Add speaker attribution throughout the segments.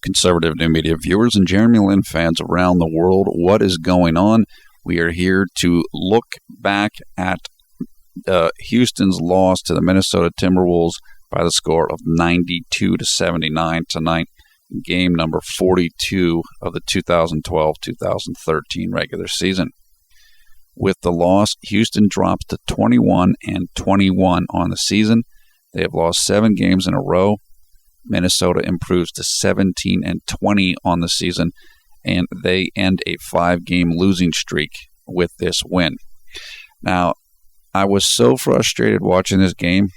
Speaker 1: conservative new media viewers and Jeremy Lin fans around the world, what is going on? We are here to look back at Houston's loss to the Minnesota Timberwolves by the score of 92-79 tonight, game number 42 of the 2012-2013 regular season. With the loss, Houston drops to 21-21 on the season. They have lost 7 games in a row. Minnesota improves to 17-20 on the season, and they end a 5-game losing streak with this win. Now, I was so frustrated watching this game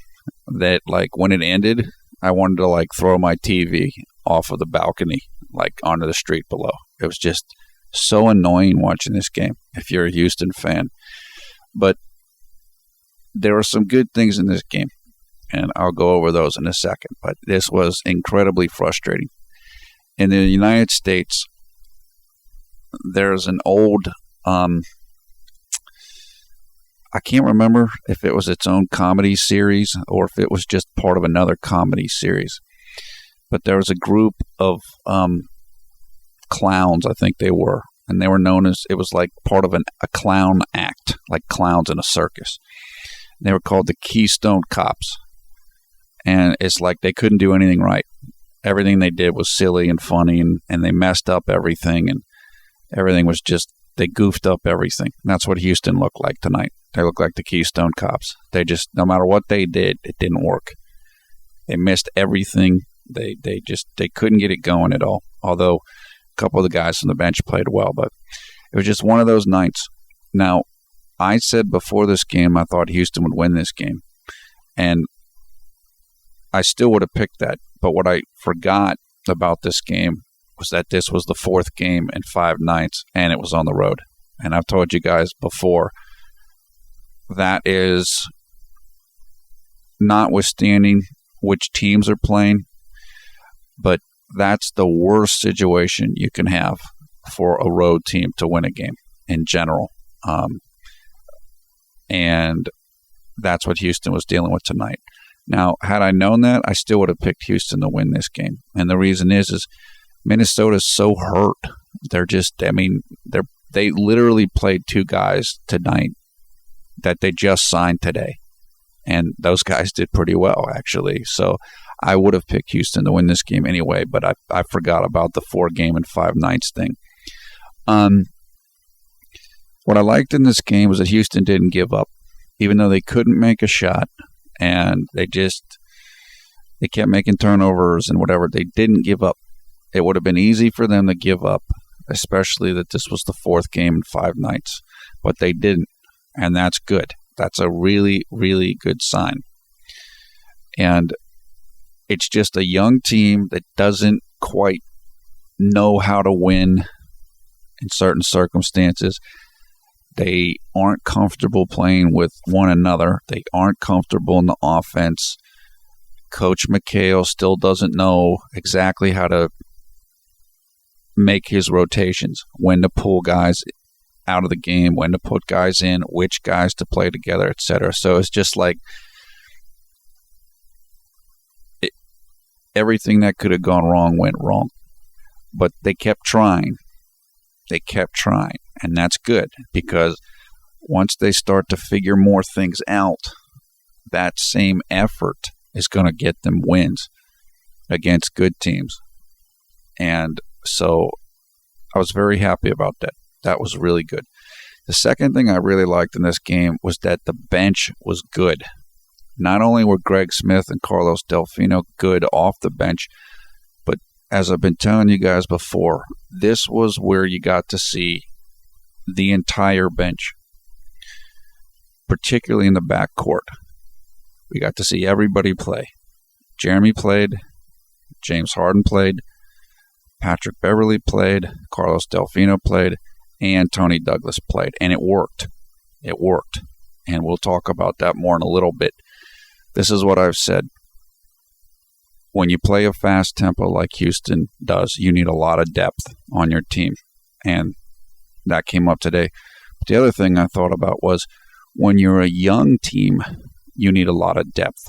Speaker 1: that, when it ended, I wanted to, throw my TV off of the balcony, onto the street below. It was just so annoying watching this game, if you're a Houston fan. But there are some good things in this game, and I'll go over those in a second. But this was incredibly frustrating. In the United States, there's an old, I can't remember if it was its own comedy series or if it was just part of another comedy series. But there was a group of clowns, I think they were. And they were known as, it was part of a clown act, like clowns in a circus. They were called the Keystone Cops. And it's they couldn't do anything right. Everything they did was silly and funny, and they messed up everything, and everything was just, they goofed up everything. And that's what Houston looked like tonight. They looked like the Keystone Cops. They just, no matter what they did, it didn't work. They missed everything. They couldn't get it going at all. Although a couple of the guys from the bench played well, but it was just one of those nights. Now, I said before this game I thought Houston would win this game. And I still would have picked that. But what I forgot about this game was that this was the 4th game in 5 nights, and it was on the road. And I've told you guys before, that is notwithstanding which teams are playing, but that's the worst situation you can have for a road team to win a game in general. And that's what Houston was dealing with tonight. Now, had I known that, I still would have picked Houston to win this game. And the reason is Minnesota's so hurt. They're just, they literally played 2 guys tonight that they just signed today. And those guys did pretty well, actually. So I would have picked Houston to win this game anyway, but I forgot about the 4-game and 5 nights thing. What I liked in this game was that Houston didn't give up, even though they couldn't make a shot. And they kept making turnovers and whatever. They didn't give up. It would have been easy for them to give up, especially that this was the 4th game in 5 nights. But they didn't, and that's good. That's a really, really good sign. And it's just a young team that doesn't quite know how to win in certain circumstances. They aren't comfortable playing with one another. They aren't comfortable in the offense. Coach McHale still doesn't know exactly how to make his rotations, when to pull guys out of the game, when to put guys in, which guys to play together, etc. So it's just everything that could have gone wrong went wrong. But they kept trying. And that's good, because once they start to figure more things out, that same effort is going to get them wins against good teams. And so I was very happy about that. That was really good. The second thing I really liked in this game was that the bench was good. Not only were Greg Smith and Carlos Delfino good off the bench, but as I've been telling you guys before, this was where you got to see the entire bench, particularly in the backcourt. We got to see everybody play. Jeremy played, James Harden played, Patrick Beverley played, Carlos Delfino played, and Tony Douglas played. And it worked. It worked. And we'll talk about that more in a little bit. This is what I've said. When you play a fast tempo like Houston does, you need a lot of depth on your team. And that came up today. But the other thing I thought about was when you're a young team, you need a lot of depth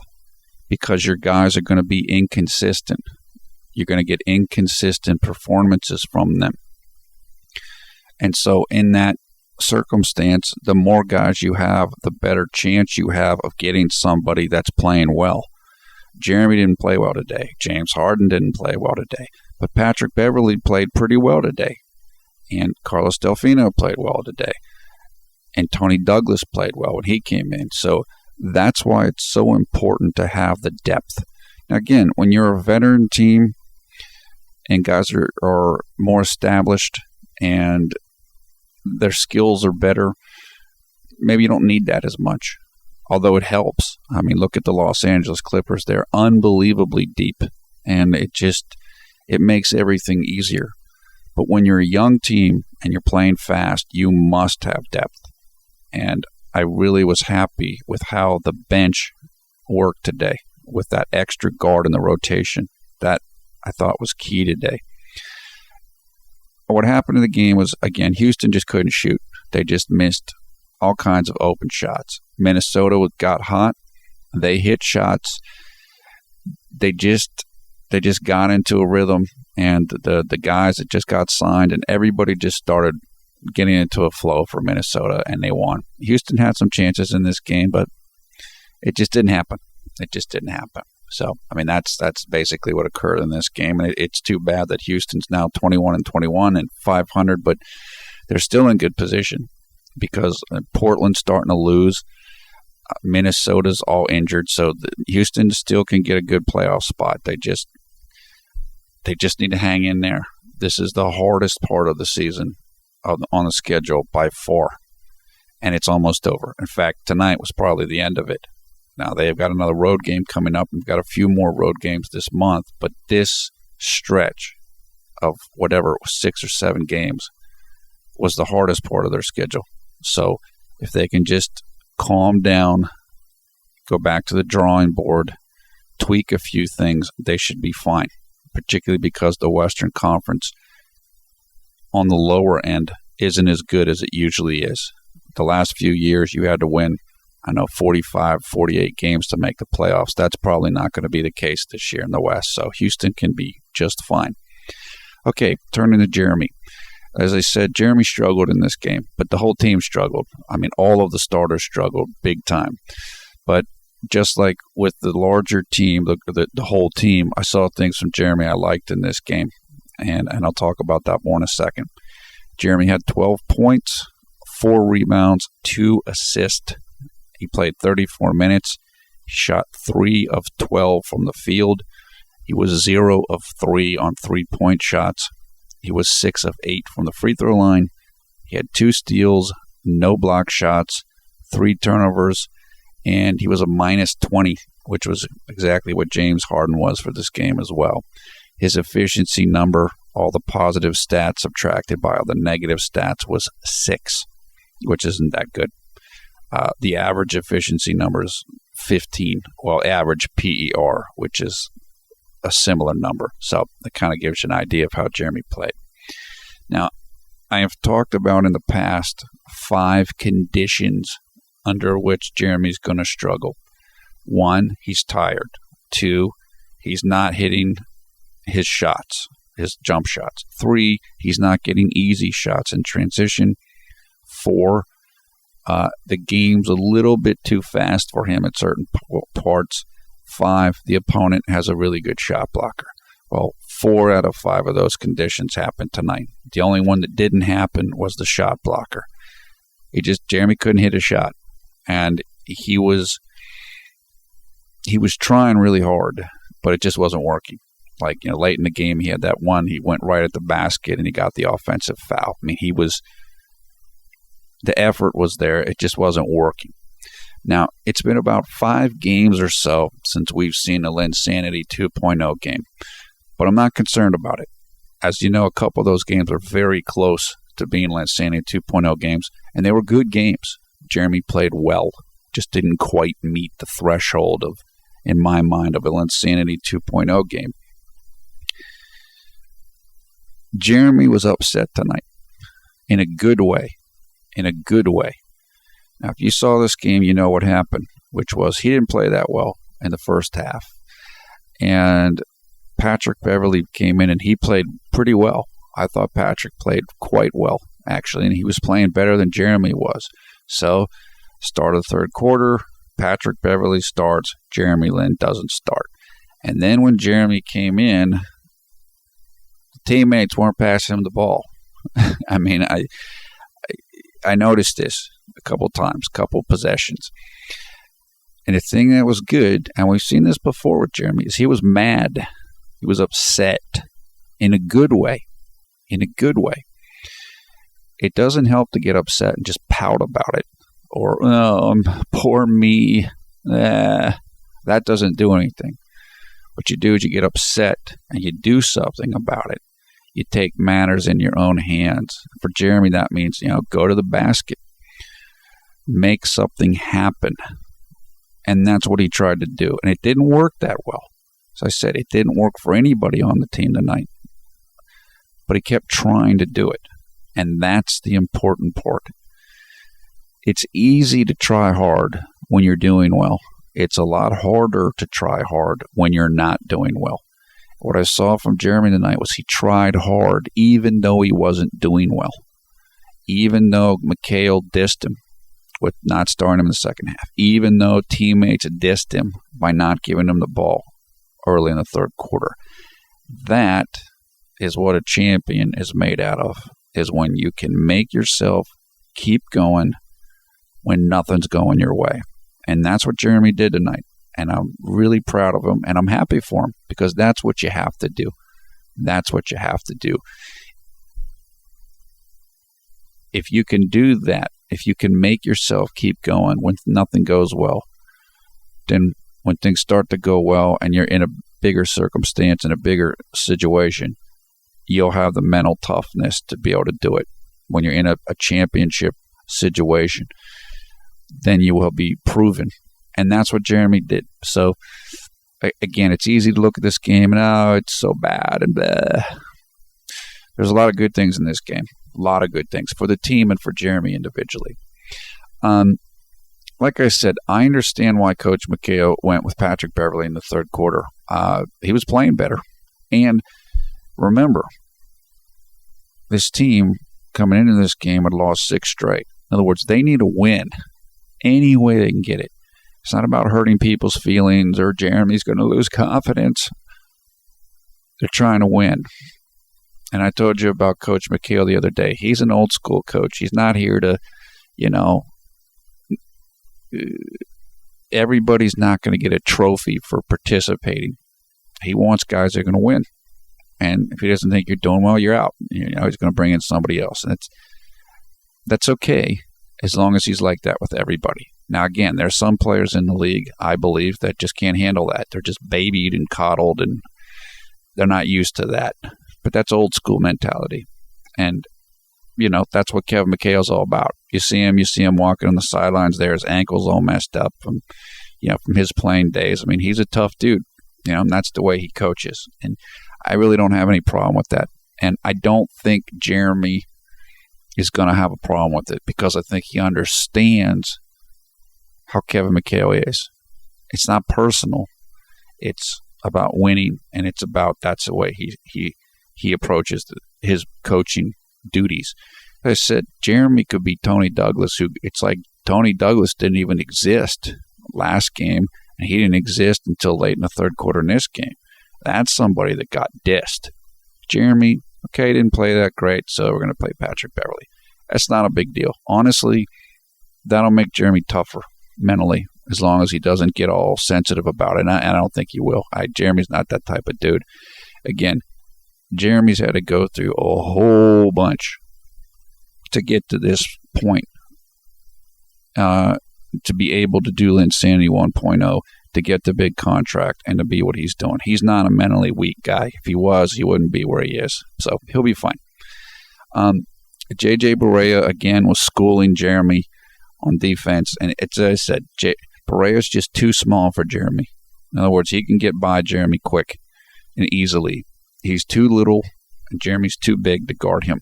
Speaker 1: because your guys are going to be inconsistent. You're going to get inconsistent performances from them. And so in that circumstance, the more guys you have, the better chance you have of getting somebody that's playing well. Jeremy didn't play well today. James Harden didn't play well today. But Patrick Beverley played pretty well today. And Carlos Delfino played well today. And Tony Douglas played well when he came in. So that's why it's so important to have the depth. Now, again, when you're a veteran team and guys are more established and their skills are better, maybe you don't need that as much, although it helps. I mean, look at the Los Angeles Clippers. They're unbelievably deep, and it makes everything easier. But when you're a young team and you're playing fast, you must have depth. And I really was happy with how the bench worked today with that extra guard in the rotation. That I thought was key today. What happened in the game was, again, Houston just couldn't shoot. They just missed all kinds of open shots. Minnesota got hot. They hit shots. They just got into a rhythm, and the guys that just got signed and everybody just started getting into a flow for Minnesota, and they won. Houston had some chances in this game, but it just didn't happen. So, I mean, that's basically what occurred in this game, and it's too bad that Houston's now 21-21 and 500, but they're still in good position because Portland's starting to lose. Minnesota's all injured, so Houston still can get a good playoff spot. They just need to hang in there. This is the hardest part of the season on the schedule by far, and it's almost over. In fact, tonight was probably the end of it. Now, they've got another road game coming up. We've got a few more road games this month, but this stretch of whatever, 6 or 7 games was the hardest part of their schedule. So if they can just calm down, go back to the drawing board, tweak a few things, they should be fine, particularly because the Western Conference on the lower end isn't as good as it usually is. The last few years, you had to win 45, 48 games to make the playoffs. That's probably not going to be the case this year in the West, so Houston can be just fine. Okay, turning to Jeremy. As I said, Jeremy struggled in this game, but the whole team struggled. I mean, all of the starters struggled big time. But just like with the larger team, the whole team, I saw things from Jeremy I liked in this game, and I'll talk about that more in a second. Jeremy had 12 points, 4 rebounds, 2 assists. He played 34 minutes. He shot 3 of 12 from the field. He was 0 of 3 on 3-point shots. He was 6 of 8 from the free throw line. He had 2 steals, no block shots, 3 turnovers, and he was a minus 20, which was exactly what James Harden was for this game as well. His efficiency number, all the positive stats subtracted by all the negative stats, was 6, which isn't that good. The average efficiency number is 15, well, average PER, which is a similar number. So that kind of gives you an idea of how Jeremy played. Now, I have talked about in the past 5 conditions under which Jeremy's going to struggle. 1, he's tired. 2, he's not hitting his shots, his jump shots. 3, he's not getting easy shots in transition. 4, the game's a little bit too fast for him at certain parts. 5, the opponent has a really good shot blocker. Well, 4 out of 5 of those conditions happened tonight. The only one that didn't happen was the shot blocker. Jeremy couldn't hit a shot, and he was trying really hard, but it just wasn't working. Like, late in the game, he had that one. He went right at the basket, and he got the offensive foul. I mean, the effort was there. It just wasn't working. Now, it's been about 5 games or so since we've seen a Linsanity 2.0 game, but I'm not concerned about it. As you know, a couple of those games are very close to being Linsanity 2.0 games, and they were good games. Jeremy played well, just didn't quite meet the threshold of, in my mind, of a Linsanity 2.0 game. Jeremy was upset tonight in a good way. Now, if you saw this game, you know what happened, which was he didn't play that well in the first half. And Patrick Beverley came in and he played pretty well. I thought Patrick played quite well, actually, and he was playing better than Jeremy was. So, start of the third quarter, Patrick Beverley starts, Jeremy Lin doesn't start. And then when Jeremy came in, the teammates weren't passing him the ball. I mean, I noticed this a couple times, couple possessions. And the thing that was good, and we've seen this before with Jeremy, is he was mad. He was upset in a good way. In a good way. It doesn't help to get upset and just pout about it. Or, oh, poor me. That doesn't do anything. What you do is you get upset and you do something about it. You take matters in your own hands. For Jeremy, that means, go to the basket. Make something happen. And that's what he tried to do. And it didn't work that well. As I said, it didn't work for anybody on the team tonight. But he kept trying to do it. And that's the important part. It's easy to try hard when you're doing well. It's a lot harder to try hard when you're not doing well. What I saw from Jeremy tonight was he tried hard even though he wasn't doing well. Even though McHale dissed him with not starting him in the second half. Even though teammates dissed him by not giving him the ball early in the third quarter. That is what a champion is made out of. Is when you can make yourself keep going when nothing's going your way. And that's what Jeremy did tonight. And I'm really proud of him. And I'm happy for him because that's what you have to do. That's what you have to do. If you can do that, if you can make yourself keep going when nothing goes well, then when things start to go well and you're in a bigger circumstance, in a bigger situation, you'll have the mental toughness to be able to do it. When you're in a championship situation, then you will be proven. And that's what Jeremy did. So, again, it's easy to look at this game and, oh, it's so bad and blah. There's a lot of good things in this game. A lot of good things for the team and for Jeremy individually. Like I said, I understand why Coach McHale went with Patrick Beverley in the third quarter. He was playing better. And remember, this team coming into this game had lost 6 straight. In other words, they need a win any way they can get it. It's not about hurting people's feelings or Jeremy's going to lose confidence. They're trying to win. And I told you about Coach McHale the other day. He's an old school coach. He's not here to, everybody's not going to get a trophy for participating. He wants guys that are going to win. And if he doesn't think you're doing well, you're out. He's going to bring in somebody else. And that's okay as long as he's like that with everybody. Now, again, there are some players in the league, I believe, that just can't handle that. They're just babied and coddled, and they're not used to that. But that's old school mentality. And, that's what Kevin McHale's all about. You see him walking on the sidelines there, his ankle's all messed up from his playing days. I mean, he's a tough dude, and that's the way he coaches. And I really don't have any problem with that. And I don't think Jeremy is going to have a problem with it because I think he understands how Kevin McHale is. It's not personal. It's about winning, and it's about that's the way he approaches his coaching duties. As I said, Jeremy could be Tony Douglas, who it's like Tony Douglas didn't even exist last game, and he didn't exist until late in the third quarter in this game. That's somebody that got dissed. Jeremy, okay, didn't play that great, so we're going to play Patrick Beverley. That's not a big deal. Honestly, that'll make Jeremy tougher mentally as long as he doesn't get all sensitive about it, and I don't think he will. Jeremy's not that type of dude. Again, Jeremy's had to go through a whole bunch to get to this point, to be able to do Linsanity 1.0, to get the big contract and to be what he's doing. He's not a mentally weak guy. If he was, he wouldn't be where he is. So he'll be fine. J.J. Barea, again, was schooling Jeremy on defense. And it's, as I said, Barea's just too small for Jeremy. In other words, he can get by Jeremy quick and easily. He's too little, and Jeremy's too big to guard him.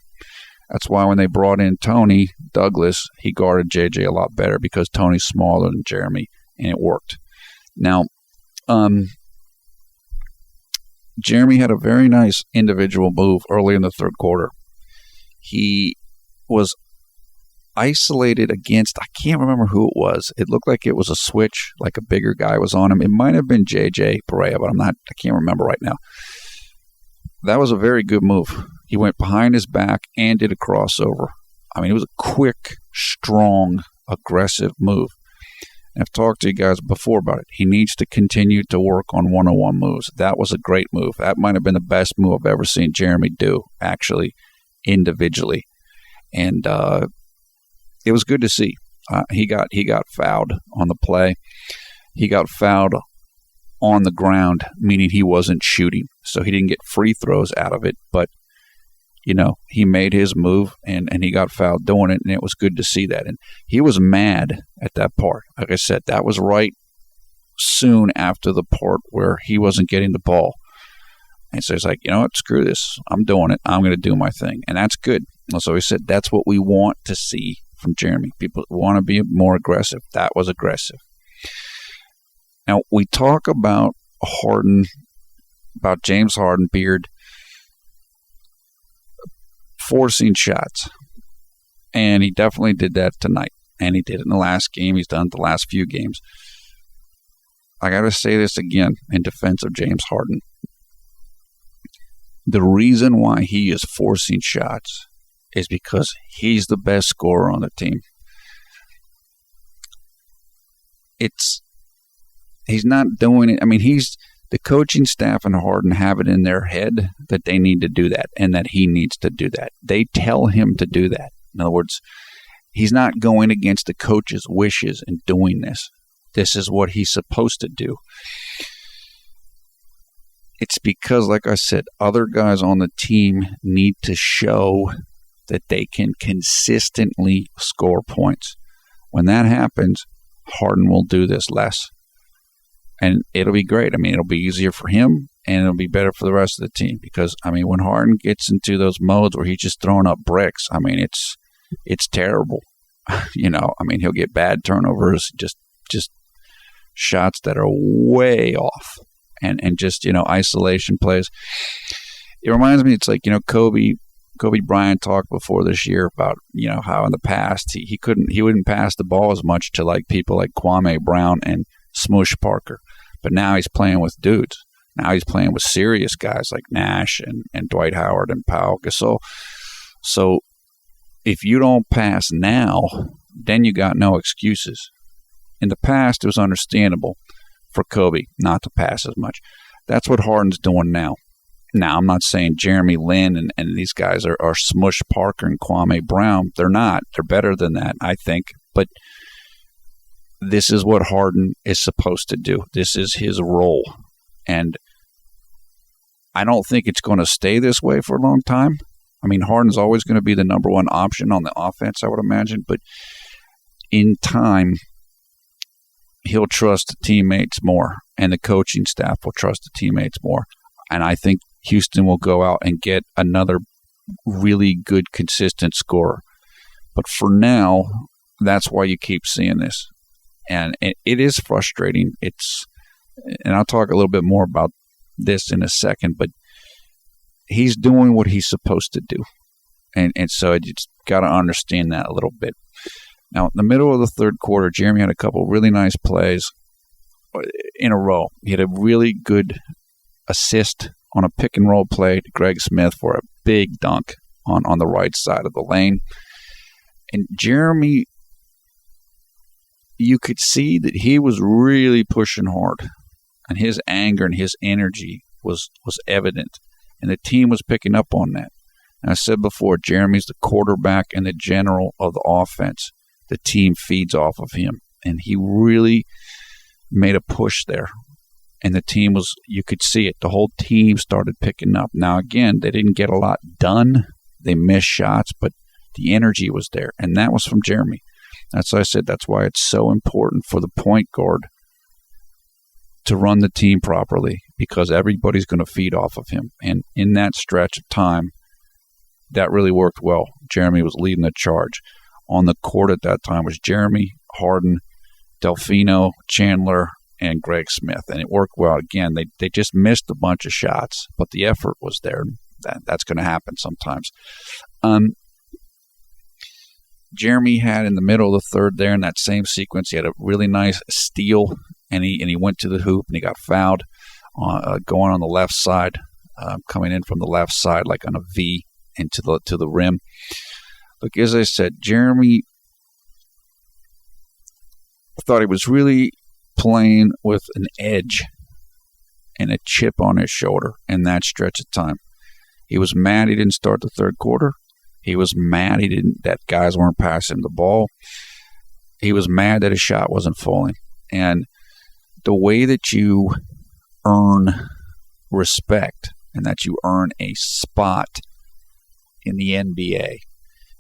Speaker 1: That's why when they brought in Tony Douglas, he guarded JJ a lot better because Tony's smaller than Jeremy, and it worked. Now, Jeremy had a very nice individual move early in the third quarter. He was isolated against, I can't remember who it was. It looked like it was a switch, like a bigger guy was on him. It might have been JJ Barea, but I can't remember right now. That was a very good move. He went behind his back and did a crossover. I mean, it was a quick, strong, aggressive move. And I've talked to you guys before about it. He needs to continue to work on one-on-one moves. That was a great move. That might have been the best move I've ever seen Jeremy do, actually, individually. And it was good to see. He got fouled on the play. He got fouled on the ground, meaning he wasn't shooting. So he didn't get free throws out of it. But, he made his move, and he got fouled doing it, and it was good to see that. And he was mad at that part. Like I said, that was right soon after the part where he wasn't getting the ball. And so he's like, you know what, screw this. I'm doing it. I'm going to do my thing. And that's good. So he said that's what we want to see from Jeremy. People want to be more aggressive. That was aggressive. Now, we talk about Harden, about James Harden, Beard, forcing shots. And he definitely did that tonight. And he did it in the last game. He's done it the last few games. I got to say this again in defense of James Harden. The reason why he is forcing shots is because he's the best scorer on the team. He's not doing it. I mean, the coaching staff and Harden have it in their head that they need to do that and that he needs to do that. They tell him to do that. In other words, he's not going against the coach's wishes and doing this. This is what he's supposed to do. It's because, like I said, other guys on the team need to show that they can consistently score points. When that happens, Harden will do this less. And it'll be great. I mean, it'll be easier for him, and it'll be better for the rest of the team. Because, I mean, when Harden gets into those modes where he's just throwing up bricks, I mean, it's terrible. I mean, he'll get bad turnovers, just shots that are way off. And just, isolation plays. It reminds me, it's like, Kobe Bryant talked before this year about, how in the past he wouldn't pass the ball as much to like people like Kwame Brown and Smush Parker. But now he's playing with dudes. Now he's playing with serious guys like Nash and Dwight Howard and Pau Gasol. So if you don't pass now, then you got no excuses. In the past, it was understandable for Kobe not to pass as much. That's what Harden's doing now. Now, I'm not saying Jeremy Lin and these guys are Smush Parker and Kwame Brown. They're not. They're better than that, I think. But this is what Harden is supposed to do. This is his role. And I don't think it's going to stay this way for a long time. I mean, Harden's always going to be the number one option on the offense, I would imagine. But in time, he'll trust the teammates more, and the coaching staff will trust the teammates more. And I think Houston will go out and get another really good, consistent scorer. But for now, that's why you keep seeing this. And it is frustrating. And I'll talk a little bit more about this in a second, but he's doing what he's supposed to do. And so you just got to understand that a little bit. Now, in the middle of the third quarter, Jeremy had a couple really nice plays in a row. He had a really good assist on a pick-and-roll play to Greg Smith for a big dunk on the right side of the lane. And Jeremy, you could see that he was really pushing hard. And his anger and his energy was evident. And the team was picking up on that. And I said before, Jeremy's the quarterback and the general of the offense. The team feeds off of him. And he really made a push there. And the team was, you could see it. The whole team started picking up. Now, again, they didn't get a lot done. They missed shots, but the energy was there. And that was from Jeremy. That's why I said that's why it's so important for the point guard to run the team properly, because everybody's going to feed off of him. And in that stretch of time, that really worked well. Jeremy was leading the charge. On the court at that time was Jeremy, Harden, Delfino, Chandler, and Greg Smith, and it worked well. Again, they just missed a bunch of shots, but the effort was there. That's going to happen sometimes. Jeremy had in the middle of the third there in that same sequence, he had a really nice steal, and he went to the hoop and he got fouled going on the left side, coming in from the left side like on a V into the rim. Look, as I said, Jeremy, I thought he was really playing with an edge and a chip on his shoulder in that stretch of time. He was mad he didn't start the third quarter. He was mad that guys weren't passing the ball. He was mad that his shot wasn't falling. And the way that you earn respect and that you earn a spot in the NBA,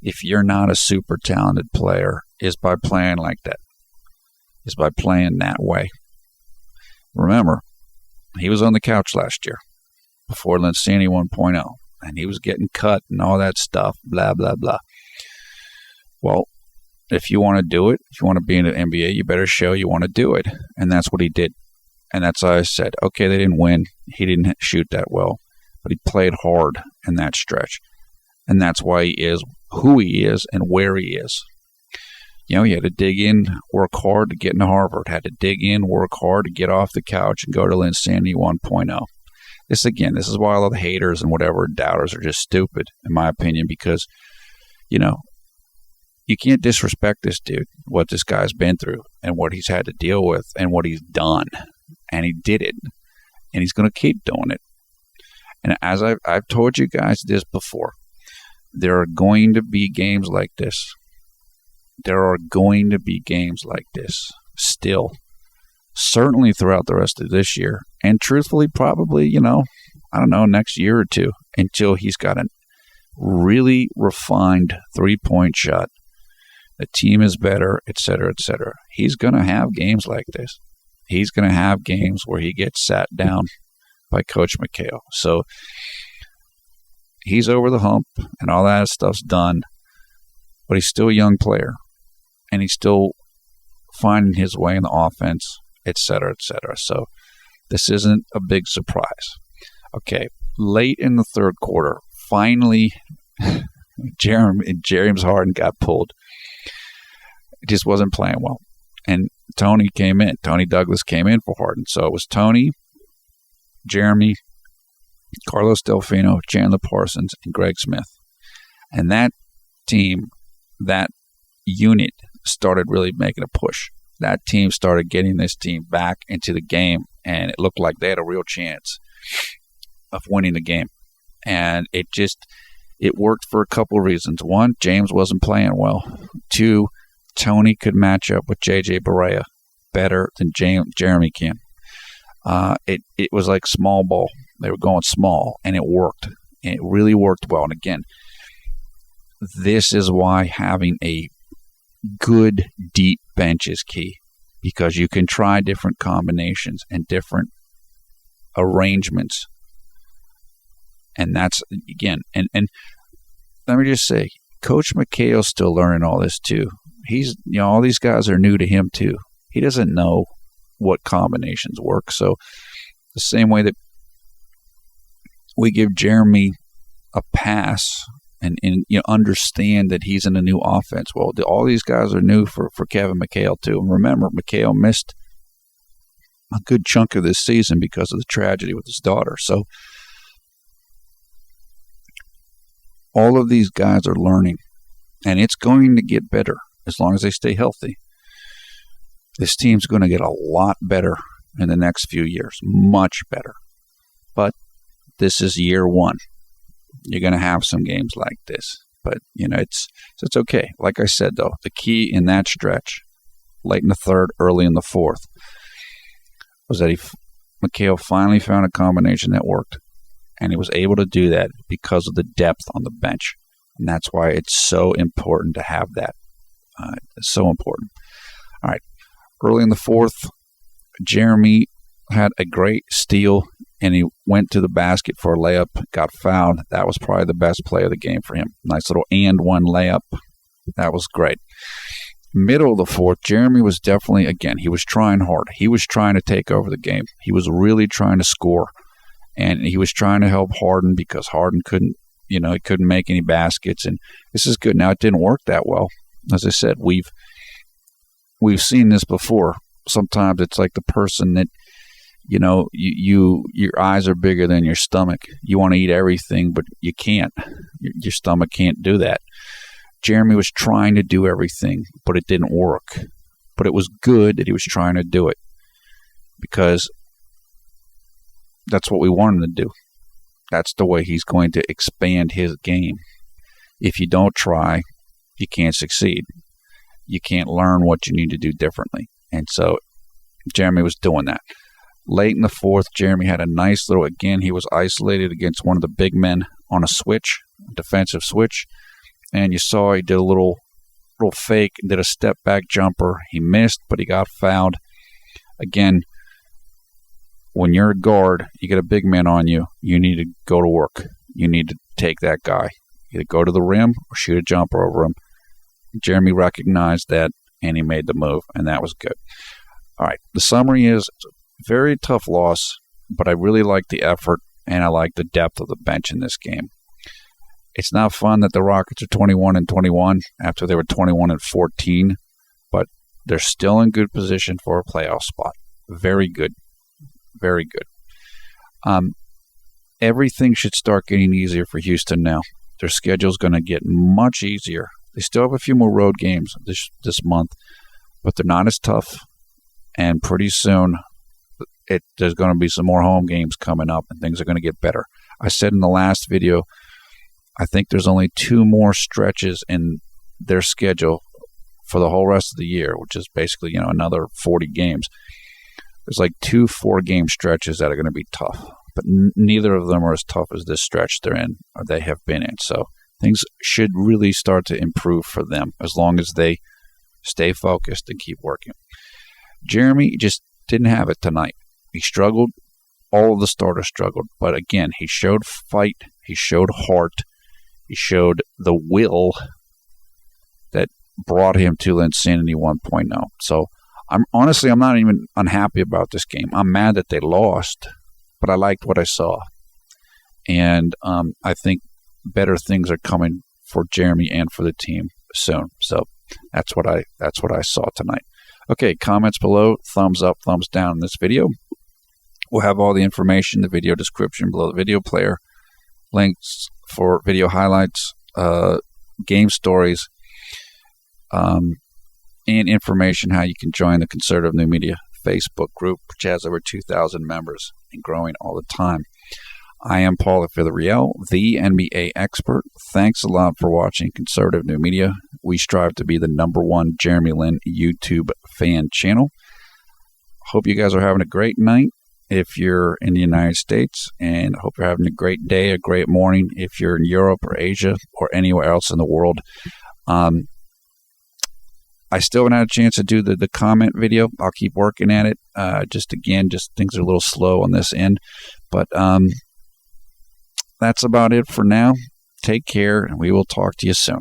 Speaker 1: if you're not a super talented player, is by playing like that, is by playing that way. Remember, he was on the couch last year before Lincini 1.0. And he was getting cut and all that stuff, blah, blah, blah. Well, if you want to do it, if you want to be in the NBA, you better show you want to do it. And that's what he did. And that's why I said, okay, they didn't win. He didn't shoot that well. But he played hard in that stretch. And that's why he is who he is and where he is. You know, he had to dig in, work hard to get into Harvard. Had to dig in, work hard to get off the couch and go to Lincini 1.0. This is why all the haters and whatever doubters are just stupid, in my opinion, because, you know, you can't disrespect this dude, what this guy's been through and what he's had to deal with and what he's done. And he did it, and he's going to keep doing it. And as I've told you guys this before, there are going to be games like this. There are going to be games like this still. Certainly throughout the rest of this year. And truthfully, probably, you know, I don't know, next year or two, until he's got a really refined three-point shot. The team is better, et cetera, et cetera. He's going to have games like this. He's going to have games where he gets sat down by Coach McHale. So he's over the hump and all that stuff's done, but he's still a young player. And he's still finding his way in the offense, et cetera, et cetera. So this isn't a big surprise. Okay, late in the third quarter, finally, James Harden got pulled. It just wasn't playing well. And Tony came in. Tony Douglas came in for Harden. So it was Tony, Jeremy, Carlos Delfino, Chandler Parsons, and Greg Smith. And that team, that unit, started really making a push. That team started getting this team back into the game, and it looked like they had a real chance of winning the game. And it worked for a couple of reasons. One, James wasn't playing well. Two, Tony could match up with J.J. Barea better than Jeremy can. It was like small ball. They were going small, and it worked. And it really worked well. And again, this is why having a good deep bench is key, because you can try different combinations and different arrangements. And that's, again, and let me just say, Coach McHale's still learning all this too. He's, all these guys are new to him too. He doesn't know what combinations work. So the same way that we give Jeremy a pass and understand that he's in a new offense. Well, all these guys are new for Kevin McHale too. And remember, McHale missed a good chunk of this season because of the tragedy with his daughter. So all of these guys are learning, and it's going to get better as long as they stay healthy. This team's going to get a lot better in the next few years, much better. But this is year one. You're going to have some games like this, but it's okay. Like I said, though, the key in that stretch, late in the third, early in the fourth, was that McHale finally found a combination that worked, and he was able to do that because of the depth on the bench, and that's why it's so important to have that. It's so important. All right, early in the fourth, Jeremy had a great steal, and he went to the basket for a layup, got fouled. That was probably the best play of the game for him. Nice little and one layup. That was great. Middle of the fourth, Jeremy was definitely, again, he was trying hard. He was trying to take over the game. He was really trying to score. And he was trying to help Harden because Harden couldn't, he couldn't make any baskets. And this is good. Now, it didn't work that well. As I said, we've seen this before. Sometimes it's like the person that, your eyes are bigger than your stomach. You want to eat everything, but you can't. Your stomach can't do that. Jeremy was trying to do everything, but it didn't work. But it was good that he was trying to do it because that's what we want him to do. That's the way he's going to expand his game. If you don't try, you can't succeed. You can't learn what you need to do differently. And so Jeremy was doing that. Late in the fourth, Jeremy had a nice little, again, he was isolated against one of the big men on a switch, defensive switch. And you saw he did a little fake, did a step back jumper. He missed, but he got fouled. Again, when you're a guard, you get a big man on you, you need to go to work. You need to take that guy. Either go to the rim or shoot a jumper over him. Jeremy recognized that, and he made the move, and that was good. All right, the summary is it's a very tough loss, but I really like the effort, and I like the depth of the bench in this game. It's not fun that the Rockets are 21-21 after they were 21-14, but they're still in good position for a playoff spot. Very good. Very good. Everything should start getting easier for Houston now. Their schedule's going to get much easier. They still have a few more road games this month, but they're not as tough. And pretty soon, there's going to be some more home games coming up, and things are going to get better. I said in the last video, I think there's only 2 more stretches in their schedule for the whole rest of the year, which is basically another 40 games. There's like 2 4-game stretches that are going to be tough, but neither of them are as tough as this stretch they're in or they have been in. So things should really start to improve for them as long as they stay focused and keep working. Jeremy just didn't have it tonight. He struggled. All of the starters struggled. But again, he showed fight. He showed heart. He showed the will that brought him to Insanity 1.0. So I'm not even unhappy about this game. I'm mad that they lost, but I liked what I saw. And I think better things are coming for Jeremy and for the team soon. So that's what I saw tonight. Okay, comments below, thumbs up, thumbs down in this video. We'll have all the information in the video description below the video player, links for video highlights, game stories, and information how you can join the Conservative New Media Facebook group, which has over 2,000 members and growing all the time. I am Paul at Villarreal, the NBA expert. Thanks a lot for watching Conservative New Media. We strive to be the #1 Jeremy Lin YouTube fan channel. Hope you guys are having a great night if you're in the United States, and hope you're having a great day, a great morning if you're in Europe or Asia or anywhere else in the world. I still haven't had a chance to do the comment video. I'll keep working at it. Just things are a little slow on this end. But that's about it for now. Take care, and we will talk to you soon.